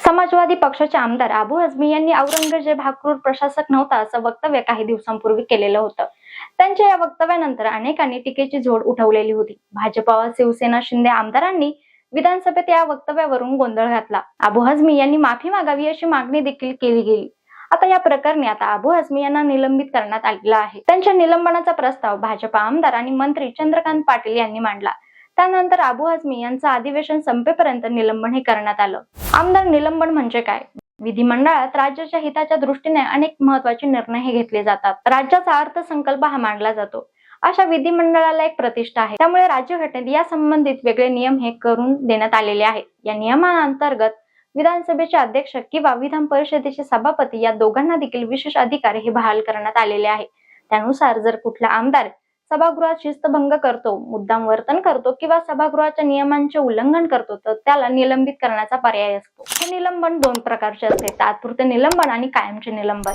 समाजवादी पक्षाचे आमदार अबू आझमी यांनी औरंगजेब हा क्रूर प्रशासक नव्हता असं वक्तव्य काही दिवसांपूर्वी केलेलं होतं. त्यांच्या या वक्तव्यानंतर अनेकांनी टीकेची झोड उठवलेली होती. भाजपा व शिवसेना शिंदे आमदारांनी विधानसभेत या वक्तव्यावरून गोंधळ घातला. अबू आझमी यांनी माफी मागावी अशी मागणी देखील केली गेली. आता या प्रकरणी अबू आझमी यांना निलंबित करण्यात आलेला आहे. त्यांच्या निलंबनाचा प्रस्ताव भाजपा आमदार आणि मंत्री चंद्रकांत पाटील यांनी मांडला. त्यानंतर अबू आझमी यांचं अधिवेशन संपेपर्यंत निलंबन हे करण्यात आलं. आमदार निलंबन म्हणजे काय? विधिमंडळात राज्याच्या हिताच्या दृष्टीने अनेक महत्त्वाचे निर्णय हे घेतले जातात. राज्याचा अर्थसंकल्प हा मांडला जातो. अशा विधिमंडळाला एक प्रतिष्ठा आहे. त्यामुळे राज्यघटनेत या संबंधित वेगळे नियम हे करून देण्यात आलेले आहेत. या नियमांतर्गत विधानसभेचे अध्यक्ष किंवा विधान परिषदेचे सभापती या दोघांना देखील विशेष अधिकार हे बहाल करण्यात आलेले आहे. त्यानुसार जर कुठला आमदार सभागृहात शिस्तभंग करतो, मुद्दाम वर्तन करतो किंवा सभागृहाच्या नियमांचे उल्लंघन करतो तर त्याला निलंबित करण्याचा पर्याय असतो. हे निलंबन दोन प्रकारचे असते: तात्पुरते निलंबन आणि कायमचे निलंबन.